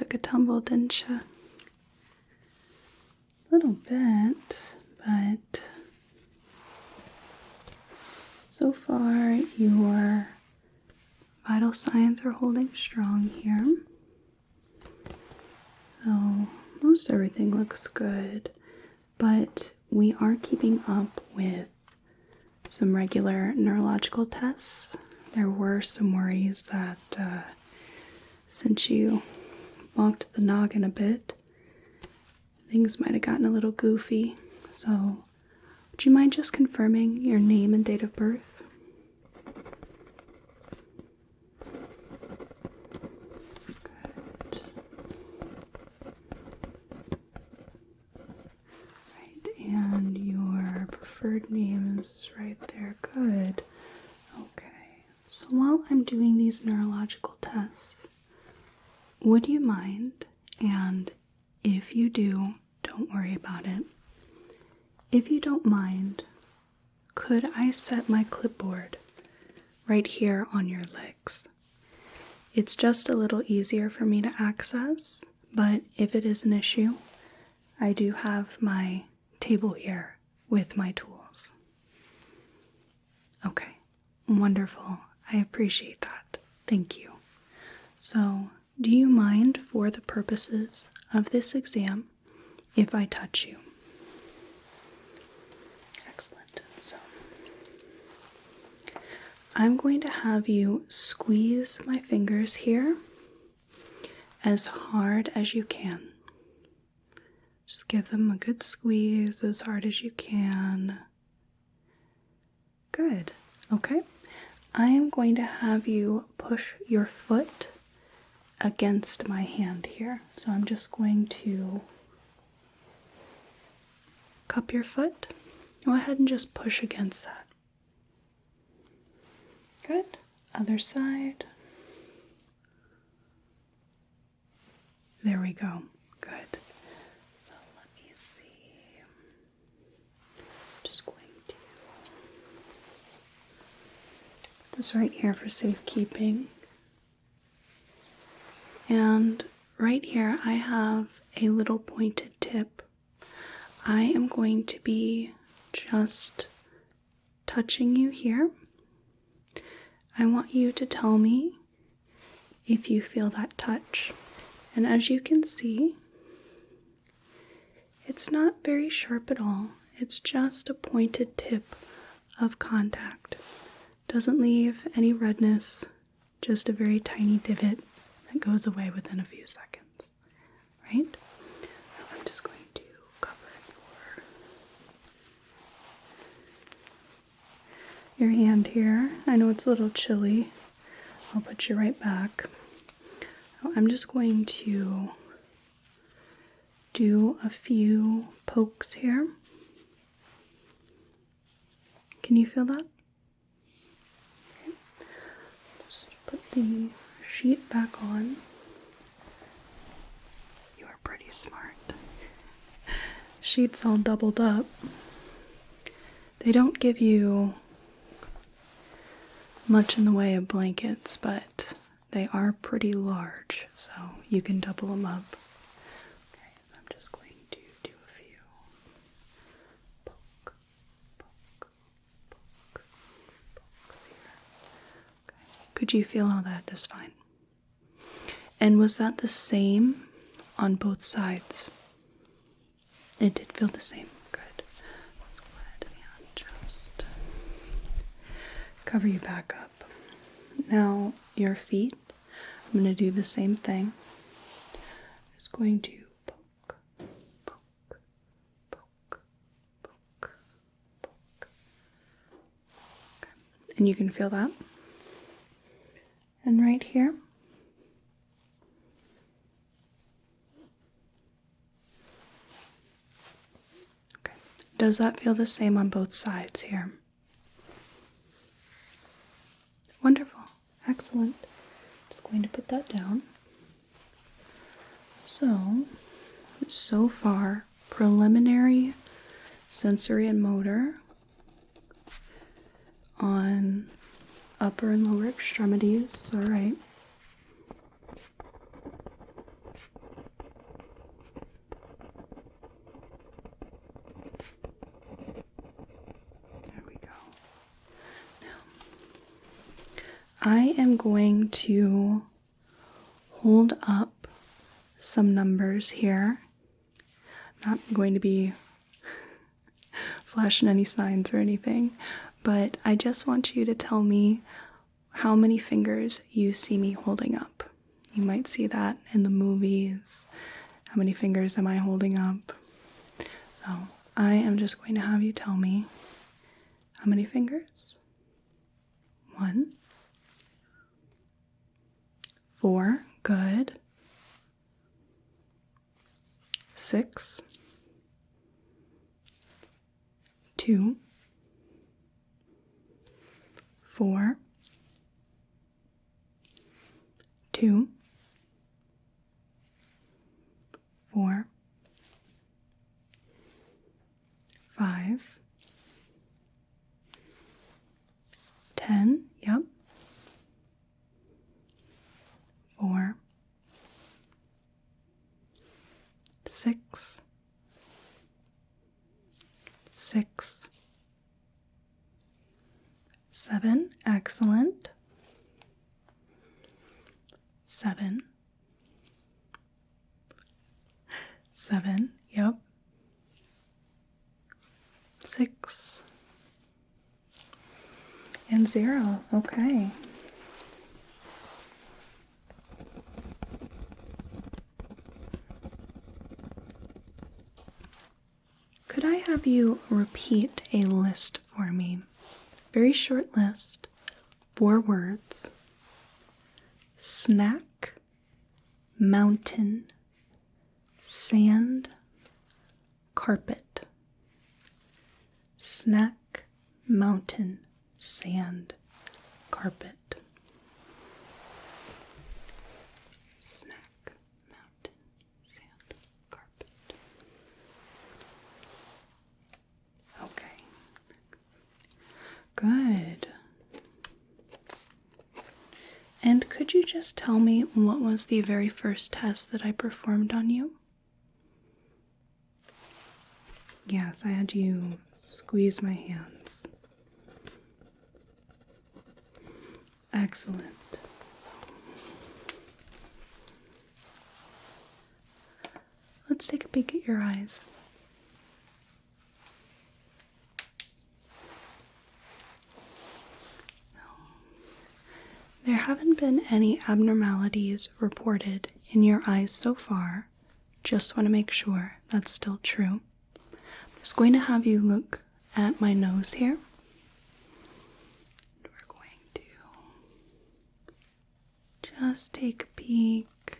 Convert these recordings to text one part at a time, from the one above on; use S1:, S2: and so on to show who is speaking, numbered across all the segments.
S1: took a tumble, didn't you? A little bit, but so far your vital signs are holding strong here. So most everything looks good, but we are keeping up with some regular neurological tests. There were some worries that since you walked the noggin a bit, things might have gotten a little goofy. So would you mind just confirming your name and date of birth? Good. Right, and your preferred name is right there. Good. Okay. So while I'm doing these neurological tests, would you mind, and if you do, don't worry about it. If you don't mind, could I set my clipboard right here on your legs? It's just a little easier for me to access, but if it is an issue, I do have my table here with my tools. Okay, wonderful. I appreciate that. Thank you. So, do you mind, for the purposes of this exam, if I touch you? Excellent. So, I'm going to have you squeeze my fingers here as hard as you can. Just give them a good squeeze as hard as you can. Good. Okay. I am going to have you push your foot against my hand here. So I'm just going to cup your foot. Go ahead and just push against that. Good. Other side. There we go. Good. So let me see. Just going to put this right here for safekeeping. And right here I have a little pointed tip. I am going to be just touching you here. I want you to tell me if you feel that touch. And as you can see, it's not very sharp at all. It's just a pointed tip of contact. Doesn't leave any redness, just a very tiny divot that goes away within a few seconds, right? Now I'm just going to cover your hand here. I know it's a little chilly. I'll put you right back. Now I'm just going to do a few pokes here. Can you feel that? Okay. Just put the sheet back on. You are pretty smart. Sheets all doubled up. They don't give you much in the way of blankets, but they are pretty large, so you can double them up. Okay, I'm just going to do a few. Poke, poke, poke, poke here. Okay. Could you feel all that just fine? And was that the same on both sides? It did feel the same. Good. Let's go ahead and just cover you back up. Now, your feet, I'm going to do the same thing. Just going to poke, poke, poke, poke, poke. Okay. And you can feel that. And right here. Does that feel the same on both sides here? Wonderful. Excellent. Just going to put that down. So far, preliminary sensory and motor on upper and lower extremities is all right. I am going to hold up some numbers here. Not going to be flashing any signs or anything, but I just want you to tell me how many fingers you see me holding up. You might see that in the movies. How many fingers am I holding up? So I am just going to have you tell me how many fingers. 1, 4, good. 6, 2, 4, 2, 4, 5, 10, yep. 4, 6, 6, 7, excellent. 7, 7, yep. 6, and 0, okay. Could I have you repeat a list for me? Very short list, 4 words. Snack, mountain, sand, carpet. Snack, mountain, sand, carpet. Snack, mountain, sand, carpet. Okay. Good. And could you just tell me what was the very first test that I performed on you? Yes, I had you squeeze my hands. Excellent. Let's take a peek at your eyes. There haven't been any abnormalities reported in your eyes so far. Just want to make sure that's still true. I'm just going to have you look at my nose here. We're going to just take a peek.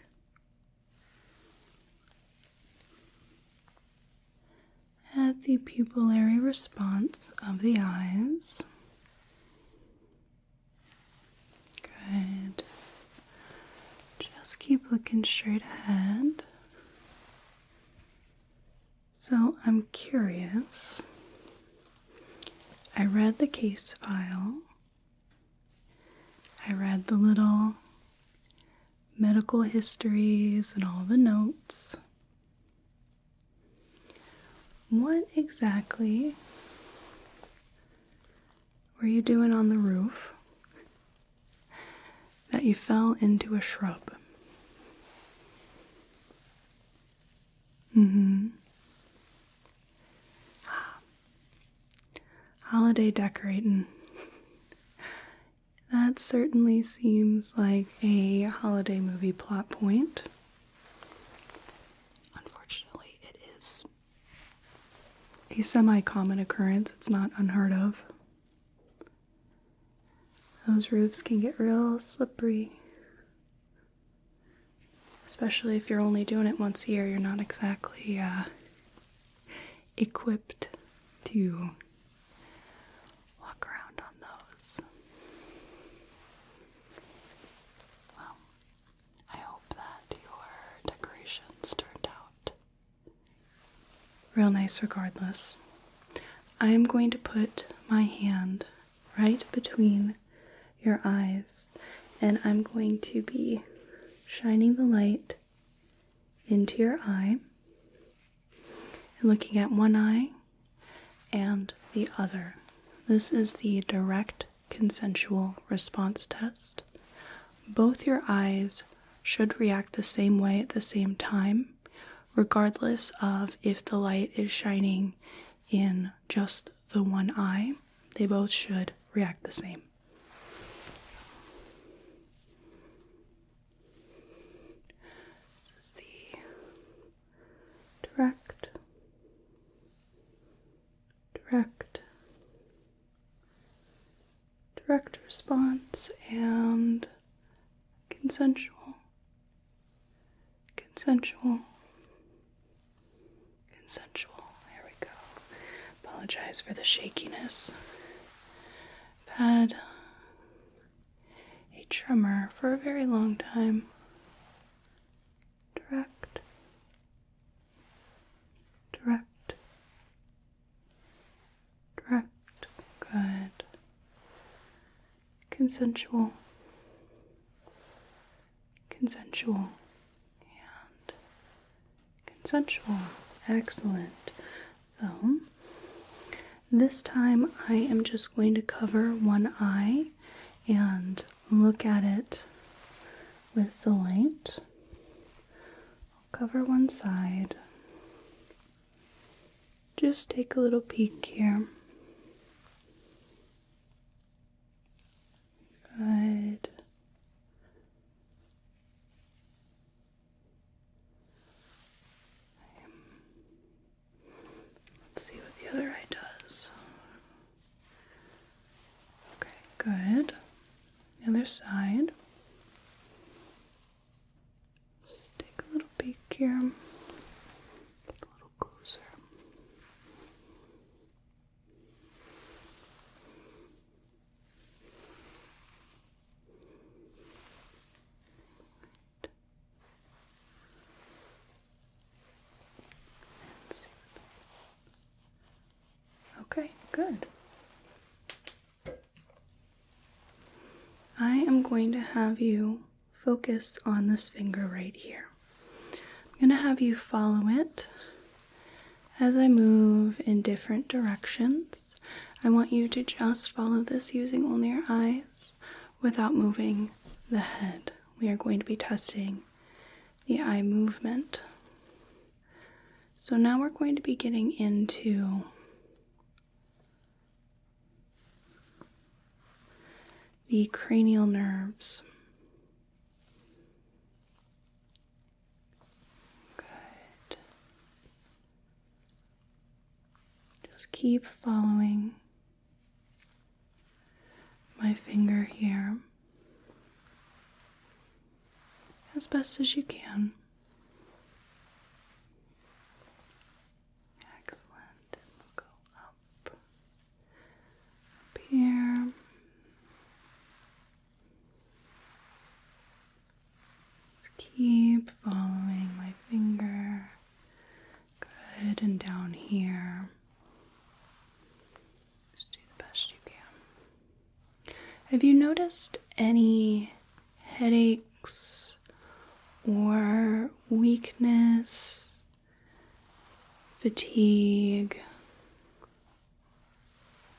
S1: At the pupillary response of the eyes. Good. Just keep looking straight ahead. So I'm curious. I read the case file. I read the little medical histories and all the notes. What exactly were you doing on the roof that you fell into a shrub? Holiday decorating. That certainly seems like a holiday movie plot point. Unfortunately, it is a semi-common occurrence. It's not unheard of. Those roofs can get real slippery. Especially if you're only doing it once a year, you're not exactly equipped to walk around on those. Well, I hope that your decorations turned out real nice regardless. I am going to put my hand right between your eyes, and I'm going to be shining the light into your eye and looking at one eye and the other. This is the direct consensual response test. Both your eyes should react the same way at the same time, regardless of if the light is shining in just the one eye. They both should react the same. This is the direct, direct response, and consensual, consensual. There we go. Apologize for the shakiness. I've had a tremor for a very long time. Direct, direct, direct. Good. Consensual, consensual, and consensual. Excellent. So, this time I am just going to cover one eye and look at it with the light. I'll cover one side. Just take a little peek here. Good. Let's see what the other eye does. Okay, good. The other side. Just take a little peek here. Get a little closer. Okay, good. I am going to have you focus on this finger right here. I'm going to have you follow it as I move in different directions. I want you to just follow this using only your eyes without moving the head. We are going to be testing the eye movement. So now we're going to be getting into the cranial nerves. Good. Just keep following my finger here as best as you can. Excellent. We'll go up here. Keep following my finger. Good, and down here. Just do the best you can. Have you noticed any headaches or weakness, fatigue,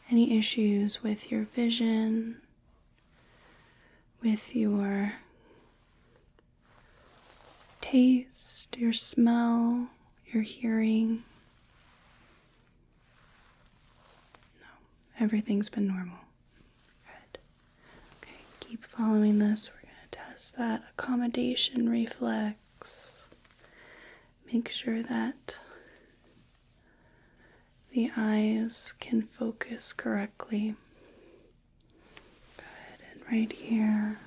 S1: any issues with your vision, with your taste, your smell, your hearing? No, everything's been normal. Good. Okay, keep following this. We're going to test that accommodation reflex. Make sure that the eyes can focus correctly. Good, and right here.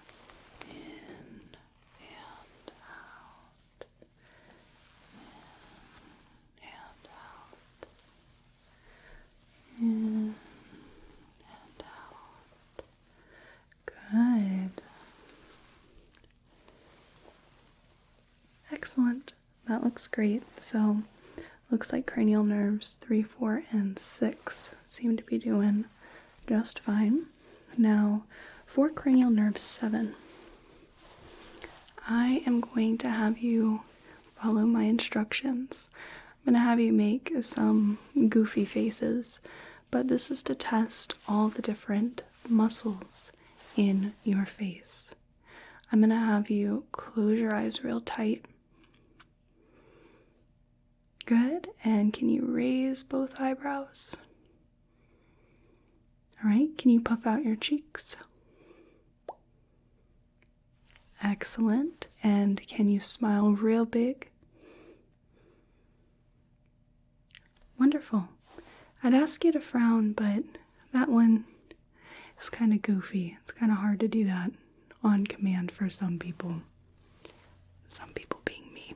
S1: In and out. Good. Excellent. That looks great. So, looks like cranial nerves 3, 4, and 6 seem to be doing just fine. Now, for cranial nerve 7, I am going to have you follow my instructions. I'm going to have you make some goofy faces, but this is to test all the different muscles in your face. I'm going to have you close your eyes real tight. Good. And can you raise both eyebrows? All right. Can you puff out your cheeks? Excellent. And can you smile real big? Wonderful. I'd ask you to frown, but that one is kind of goofy. It's kind of hard to do that on command for some people. Some people being me.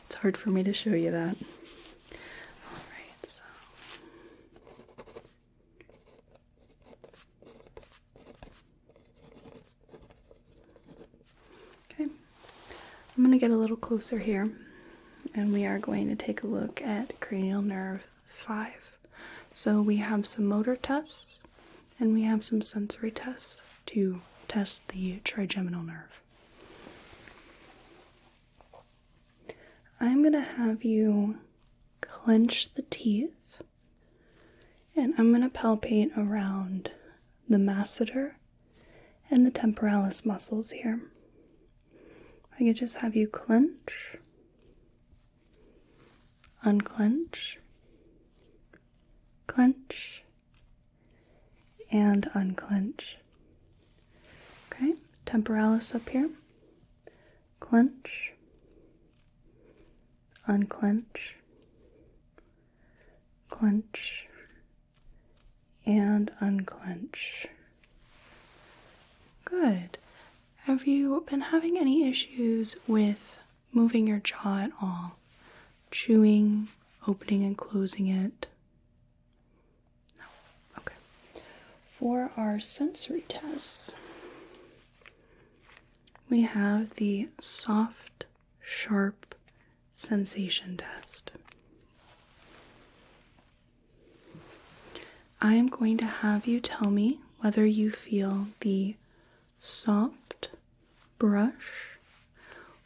S1: It's hard for me to show you that. Alright, so. Okay. I'm going to get a little closer here, and we are going to take a look at cranial nerve 5. So we have some motor tests, and we have some sensory tests to test the trigeminal nerve. I'm going to have you clench the teeth, and I'm going to palpate around the masseter and the temporalis muscles here. I could just have you clench, unclench, clench, and unclench. Okay, temporalis up here. Clench, unclench, clench, and unclench. Good. Have you been having any issues with moving your jaw at all? Chewing, opening and closing it? No. Okay. For our sensory tests, we have the soft, sharp sensation test. I am going to have you tell me whether you feel the soft brush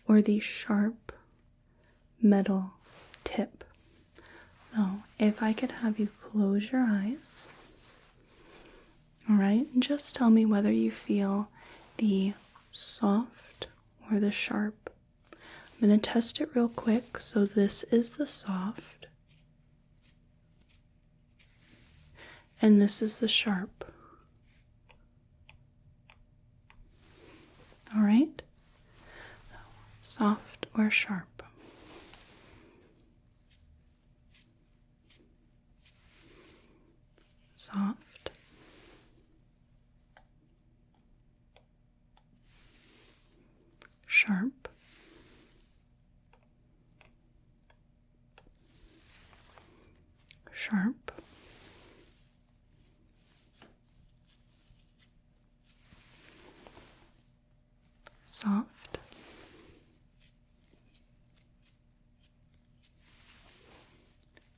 S1: or the sharp metal tip. Now, if I could have you close your eyes, all right, and just tell me whether you feel the soft or the sharp. I'm going to test it real quick. So this is the soft, and this is the sharp. All right, soft or sharp. Soft, sharp, sharp, soft,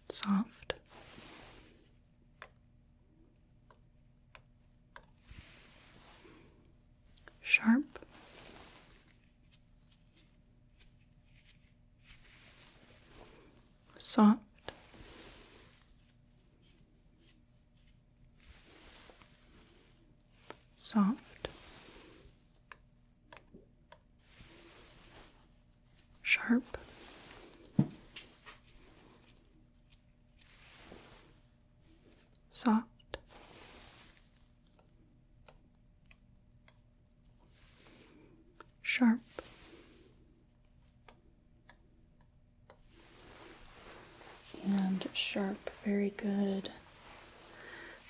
S1: soft, sharp, soft, soft, sharp, soft, sharp, and sharp. Very good.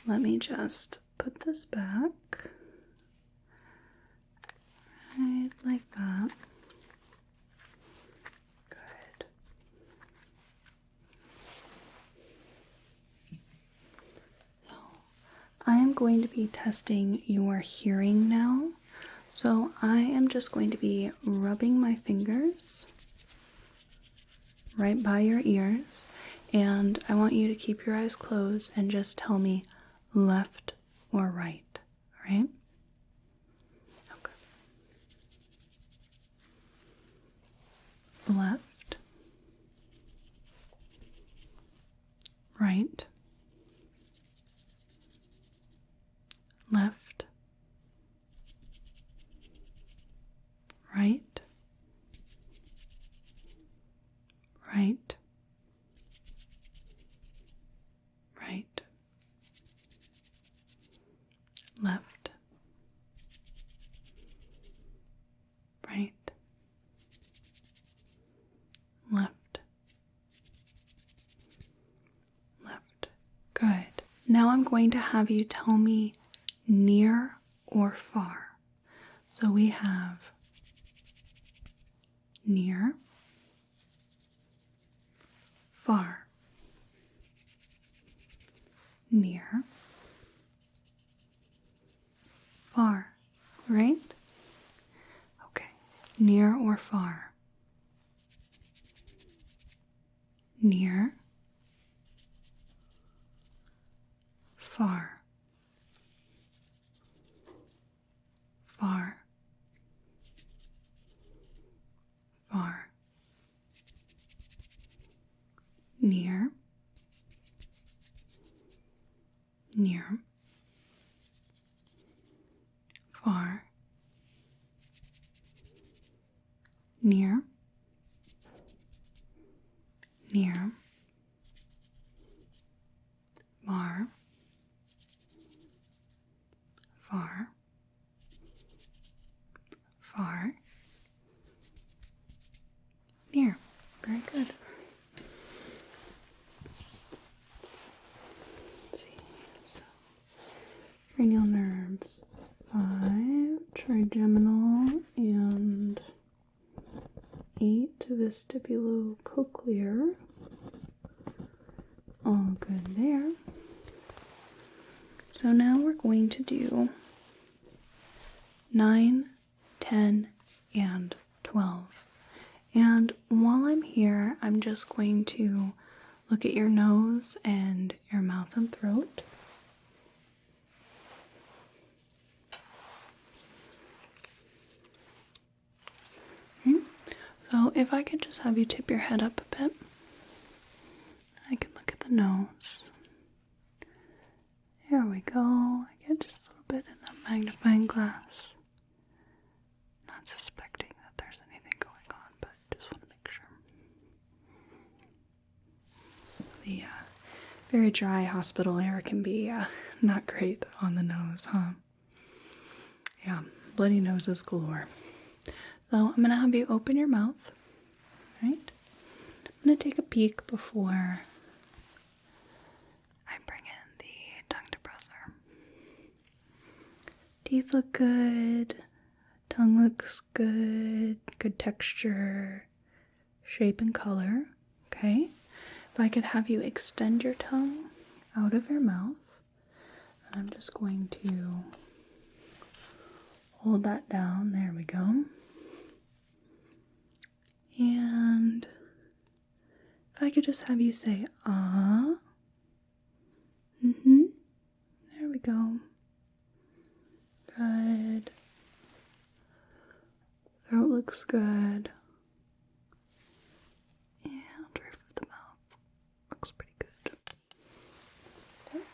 S1: Let me just put this back. Right like that. Good. So, I am going to be testing your hearing now. So I am just going to be rubbing my fingers right by your ears, and I want you to keep your eyes closed and just tell me left or right, all right? Okay. Left, right, left, right, right, right, left, right, left, left. Good. Now I'm going to have you tell me near or far. So we have near, far, near, far, right? Okay, near or far? Near, far, far, far, near, near, far, near, near, far, far, far, near. Very good. Let's see. So, cranial nerves 5, trigeminal, and 8 vestibulocochlear. All good there. So now we're going to do 9, 10, and 12. And while I'm here, I'm just going to look at your nose and your mouth and throat. Okay. So if I could just have you tip your head up a bit, I can look at the nose. There we go. I get just a little bit in that magnifying glass. Not suspecting that there's anything going on, but just want to make sure. The very dry hospital air can be not great on the nose, huh? Yeah, bloody noses galore. So I'm going to have you open your mouth, right? I'm going to take a peek before I bring in the tongue depressor. Teeth look good. Tongue looks good. Good texture, shape, and color. Okay. If I could have you extend your tongue out of your mouth, and I'm just going to hold that down. There we go. And if I could just have you say, ah. There we go. Good. Throat looks good. And roof of the mouth looks pretty good. Okay.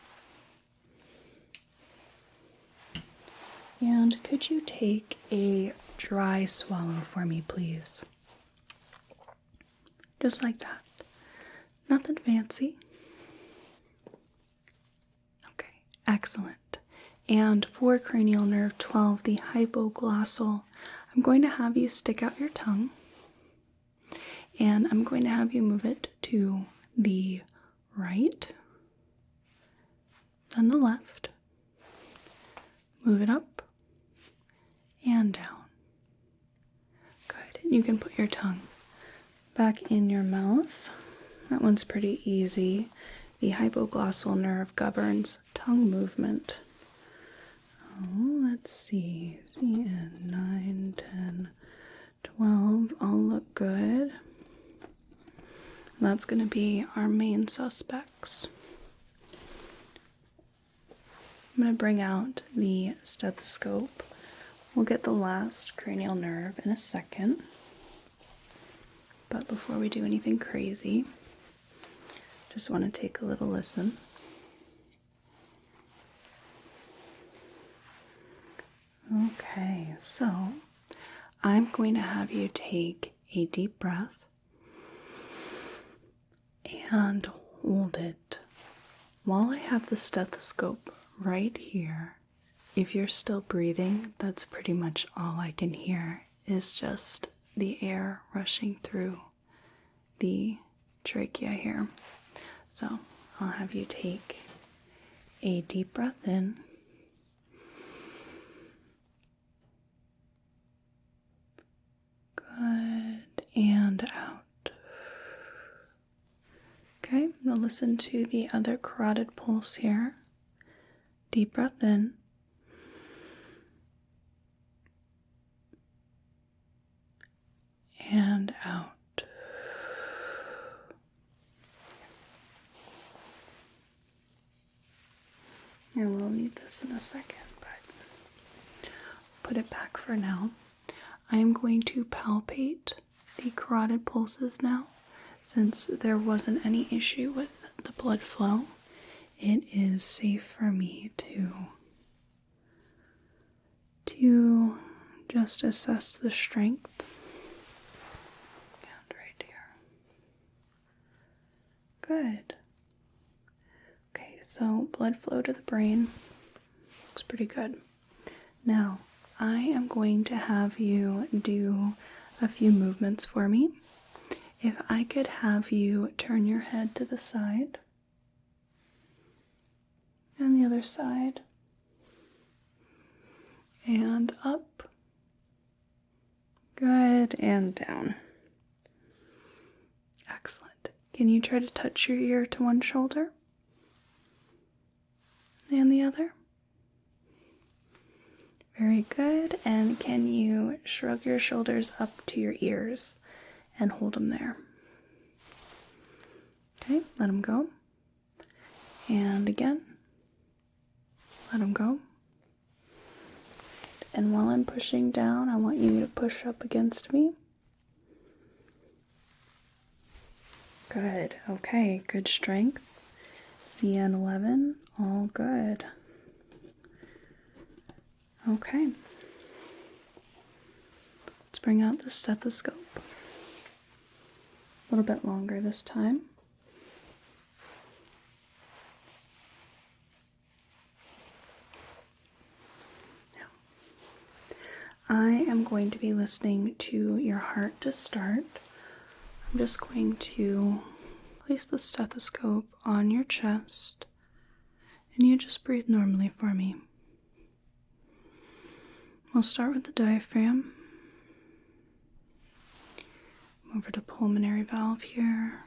S1: And could you take a dry swallow for me, please? Just like that. Nothing fancy. Okay, excellent. And for cranial nerve 12, the hypoglossal, I'm going to have you stick out your tongue, and I'm going to have you move it to the right, then the left, move it up and down. Good. And you can put your tongue back in your mouth. That one's pretty easy. The hypoglossal nerve governs tongue movement. Oh, let's see. CN 9, 10, 12 all look good. That's going to be our main suspects. I'm going to bring out the stethoscope. We'll get the last cranial nerve in a second. But before we do anything crazy, just want to take a little listen. Okay, so I'm going to have you take a deep breath and hold it. While I have the stethoscope right here, if you're still breathing, that's pretty much all I can hear is just the air rushing through the trachea here. So I'll have you take a deep breath in. Good. And out. Okay, I'm going to listen to the other carotid pulse here. Deep breath in. And out. And we'll need this in a second, but put it back for now. I am going to palpate the carotid pulses now. Since there wasn't any issue with the blood flow, it is safe for me to just assess the strength. And right here. Good. Okay, so blood flow to the brain looks pretty good. Now, I am going to have you do a few movements for me. If I could have you turn your head to the side and the other side and up. Good, and down. Excellent. Can you try to touch your ear to one shoulder and the other? Very good. And can you shrug your shoulders up to your ears and hold them there? Okay, let them go. And again, let them go. And while I'm pushing down, I want you to push up against me. Good. Okay, good strength. CN11, all good. Okay. Let's bring out the stethoscope. A little bit longer this time. Now, I am going to be listening to your heart to start. I'm just going to place the stethoscope on your chest, and you just breathe normally for me. We'll start with the diaphragm. Over to pulmonary valve here.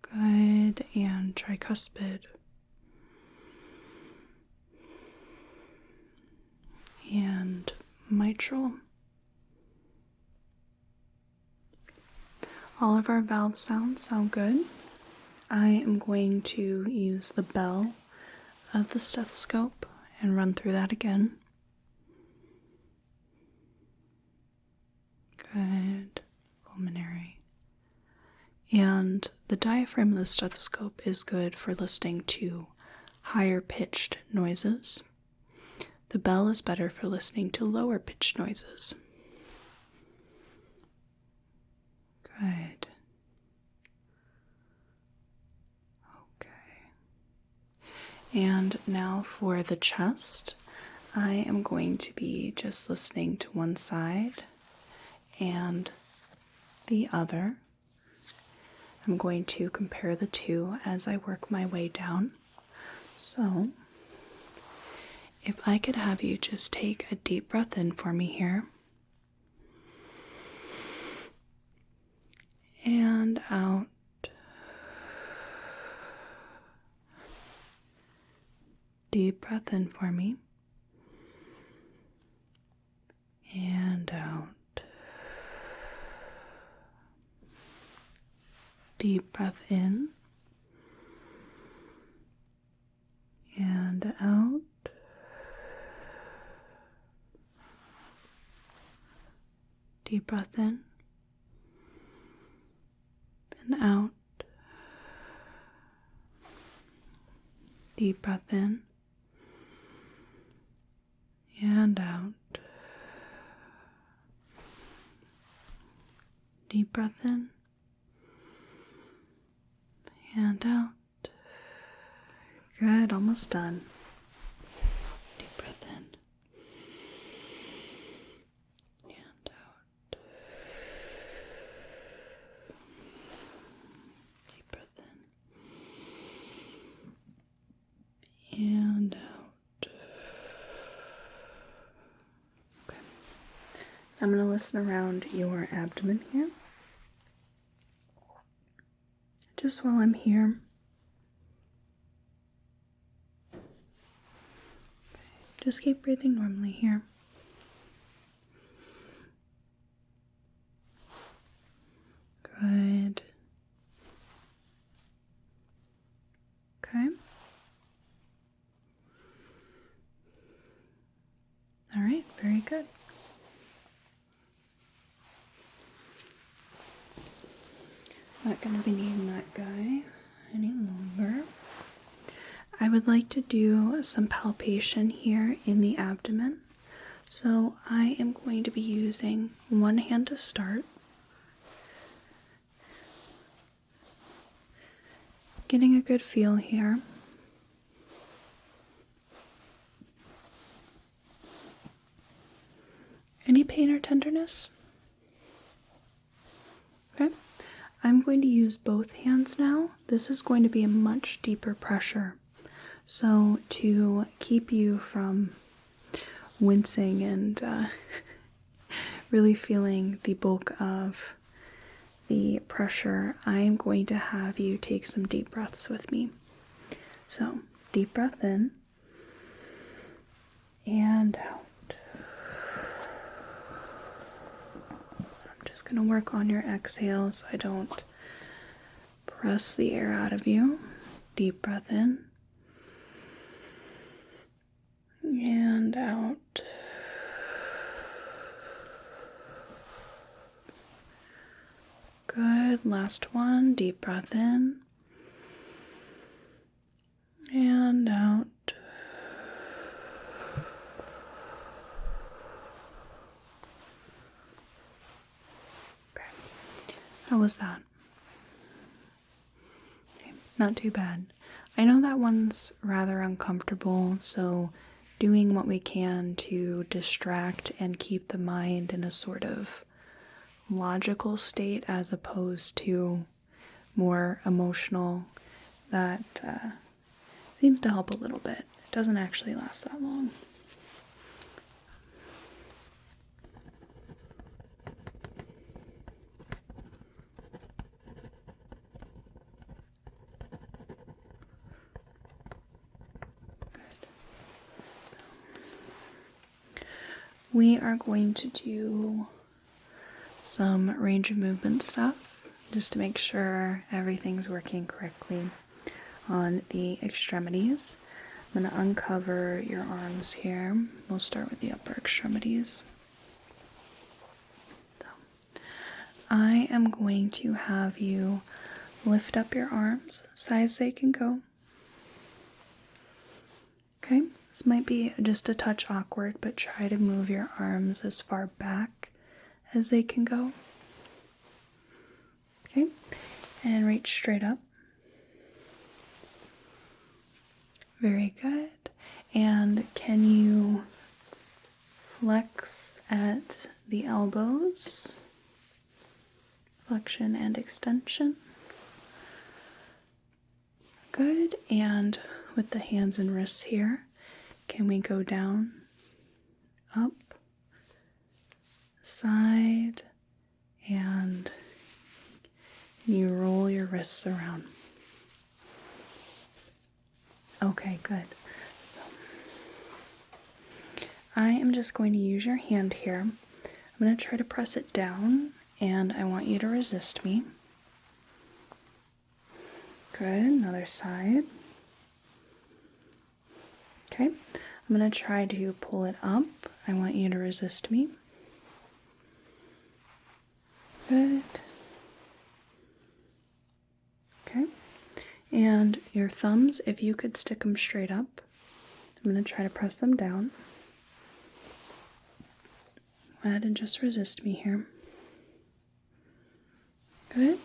S1: Good, and tricuspid. And mitral. All of our valve sounds sound good. I am going to use the bell of the stethoscope and run through that again. Good. Pulmonary. And the diaphragm of the stethoscope is good for listening to higher pitched noises. The bell is better for listening to lower pitched noises. Good. And now for the chest, I am going to be just listening to one side and the other. I'm going to compare the two as I work my way down. So, if I could have you just take a deep breath in for me here. And out. Deep breath in for me. And out. Deep breath in. And out. Deep breath in. And out. Deep breath in. and out. Deep breath in and out. Good, almost done. Deep breath in and out. Deep breath in and out. Okay. I'm going to listen around your abdomen here. Just while I'm here. Just keep breathing normally here. Good. Okay. All right, very good. Not going to be needing that guy any longer. I would like to do some palpation here in the abdomen. So I am going to be using one hand to start. Getting a good feel here. Any pain or tenderness? Okay. I'm going to use both hands now. This is going to be a much deeper pressure. So to keep you from wincing and really feeling the bulk of the pressure, I'm going to have you take some deep breaths with me. So deep breath in and out. I'm just going to work on your exhale so I don't press the air out of you. Deep breath in. And out. Good. Last one. Deep breath in. And out. Okay. How was that? Okay. Not too bad. I know that one's rather uncomfortable, so doing what we can to distract and keep the mind in a sort of logical state as opposed to more emotional, that seems to help a little bit. It doesn't actually last that long. We are going to do some range of movement stuff just to make sure everything's working correctly on the extremities. I'm going to uncover your arms here. We'll start with the upper extremities. So, I am going to have you lift up your arms as high as they can go. Okay, this might be just a touch awkward, but try to move your arms as far back as they can go. Okay, and reach straight up. Very good. And can you flex at the elbows? Flexion and extension. Good. And with the hands and wrists here, can we go down, up, side, and you roll your wrists around. Okay, good. I am just going to use your hand here. I'm going to try to press it down, and I want you to resist me. Good, another side. Okay, I'm going to try to pull it up. I want you to resist me. Good. Okay, and your thumbs, if you could stick them straight up. I'm going to try to press them down. Go ahead and just resist me here. Good.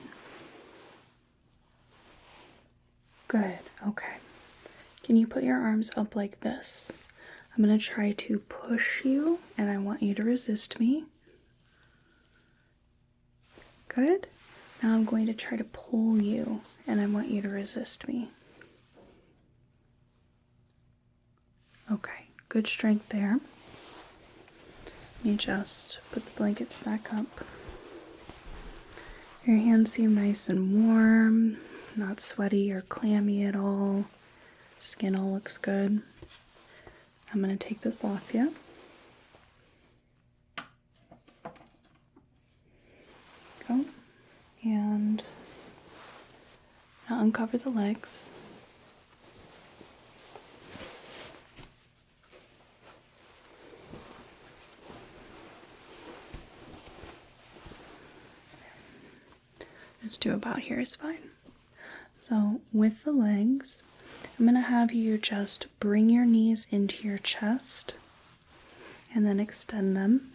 S1: Good. Okay. Can you put your arms up like this? I'm going to try to push you, and I want you to resist me. Good. Now I'm going to try to pull you, and I want you to resist me. Okay. Good strength there. Let me just put the blankets back up. Your hands seem nice and warm, not sweaty or clammy at all. Skin all looks good. I'm going to take this off you. Go. And now uncover the legs. Just do about here is fine. So with the legs, I'm going to have you just bring your knees into your chest and then extend them.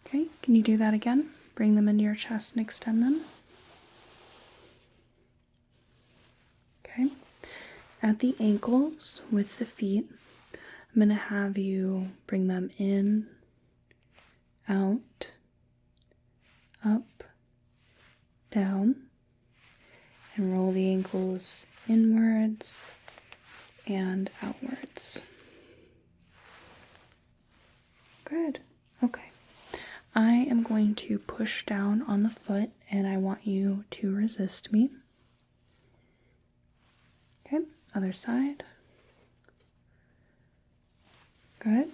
S1: Okay, can you do that again? Bring them into your chest and extend them. Okay, at the ankles with the feet, I'm going to have you bring them in, out, up, down, and roll the ankles inwards and outwards. Good. Okay. I am going to push down on the foot, and I want you to resist me. Okay, other side. Good.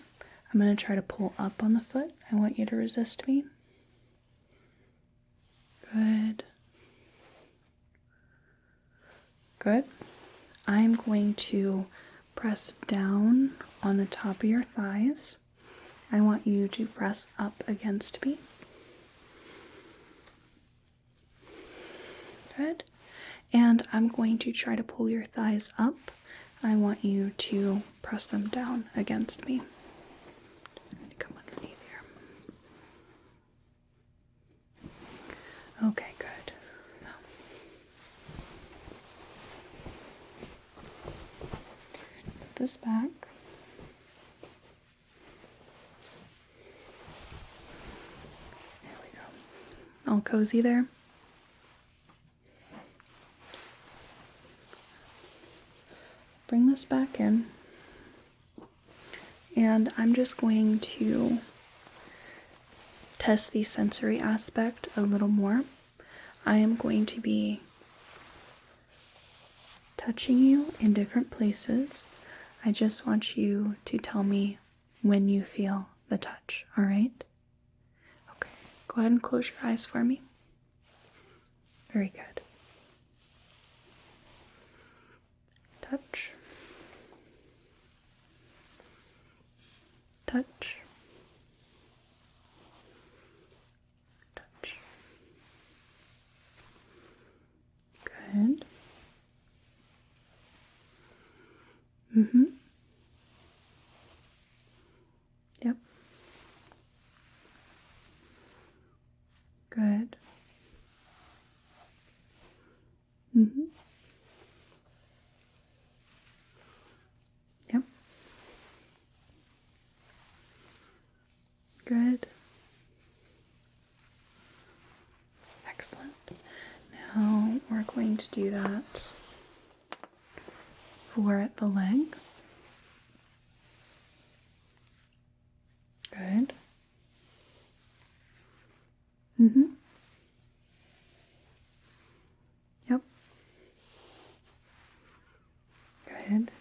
S1: I'm going to try to pull up on the foot. I want you to resist me. Good. Good. I'm going to press down on the top of your thighs. I want you to press up against me. Good. And I'm going to try to pull your thighs up. I want you to press them down against me. Come underneath here. Okay, good. So. Put this back. All cozy there. Bring this back in. And I'm just going to test the sensory aspect a little more. I am going to be touching you in different places. I just want you to tell me when you feel the touch, all right? Okay, go ahead and close your eyes for me. Very good. Touch. Touch. Touch. Good. Yep. Good. Yep. Good. Excellent. Now we're going to do that for the legs. Good. Yep. Good.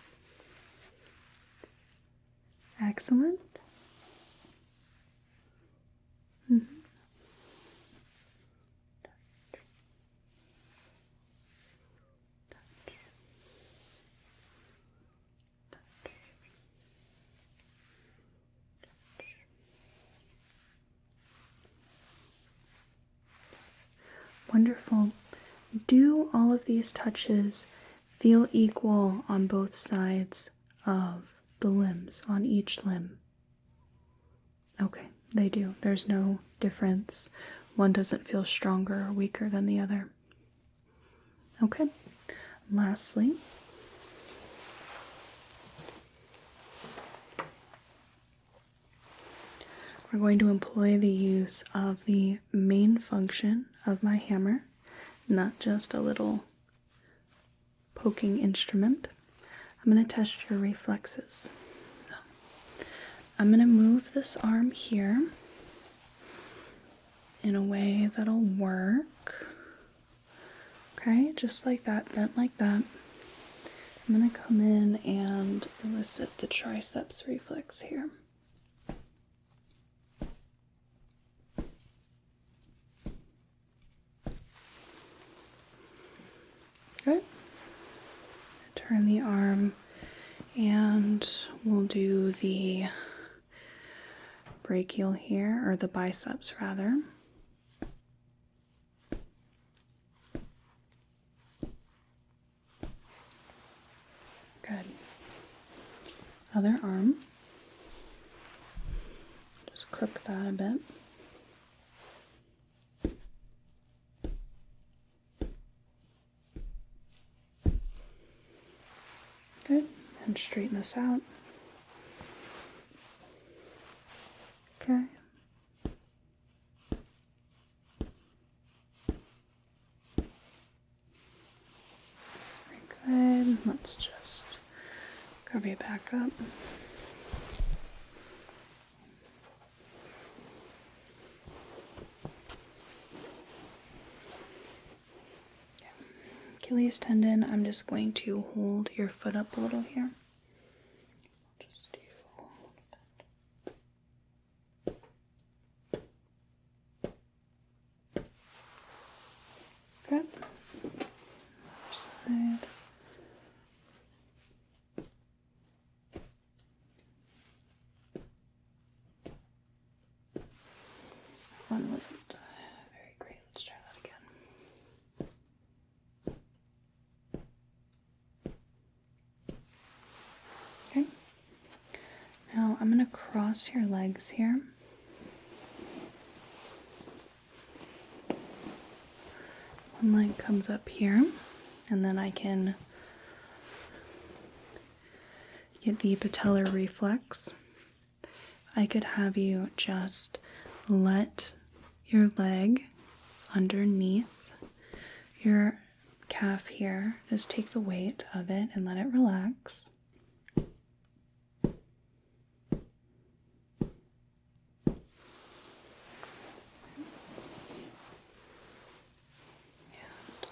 S1: Excellent. Wonderful. Do all of these touches feel equal on both sides of the limbs, on each limb? Okay, they do. There's no difference. One doesn't feel stronger or weaker than the other. Okay, lastly, we're going to employ the use of the main function of my hammer, not just a little poking instrument. I'm going to test your reflexes. I'm going to move this arm here in a way that'll work. Okay, just like that, bent like that. I'm going to come in and elicit the triceps reflex here. Good. Turn the arm and we'll do the brachial here, or the biceps rather. Good. Other arm. Just crook that a bit. Good. And straighten this out. Okay. Very good. Let's just cover you back up. Achilles tendon, I'm just going to hold your foot up a little here. Just do a little bit. Good. Other side. That one wasn't very great. Let's try that again. Okay. Now I'm going to cross your legs here. One leg comes up here, and then I can get the patellar reflex. I could have you just let your leg underneath your calf here, just take the weight of it and let it relax. And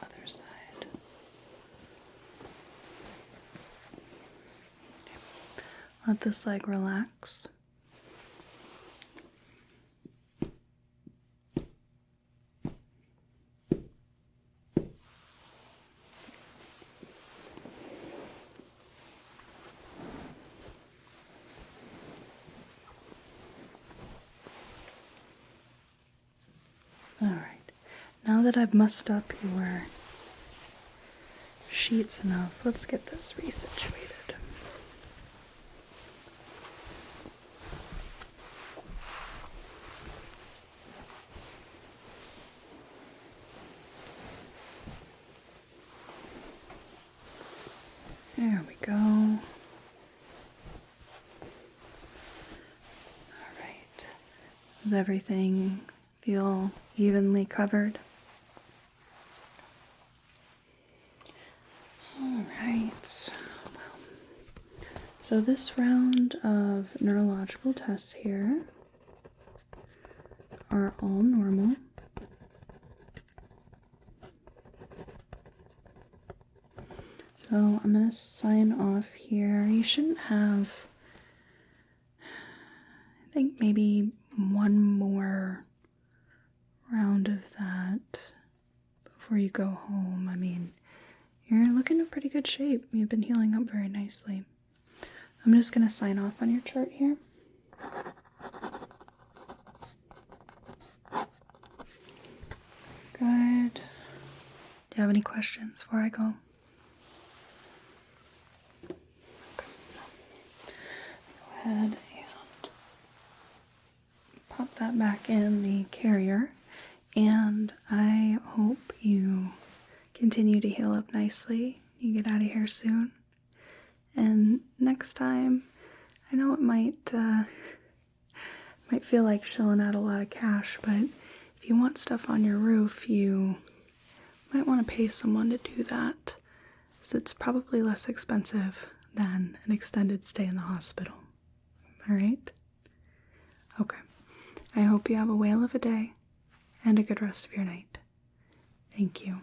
S1: other side. Okay. Let this leg relax. Alright, now that I've mussed up your sheets enough, let's get this resituated. There we go. Alright, does everything feel evenly covered? Alright, so this round of neurological tests here are all normal. So I'm going to sign off here. You shouldn't have, I think, maybe one more round of that before you go home. I mean, you're looking in pretty good shape. You've been healing up very nicely. I'm just going to sign off on your chart here. Good. Do you have any questions before I go? Okay. Go ahead and put that back in the carrier, and I hope you continue to heal up nicely. You get out of here soon. And next time, I know it might feel like shelling out a lot of cash, but if you want stuff on your roof, you might want to pay someone to do that, so it's probably less expensive than an extended stay in the hospital. All right? Okay. I hope you have a whale of a day and a good rest of your night. Thank you.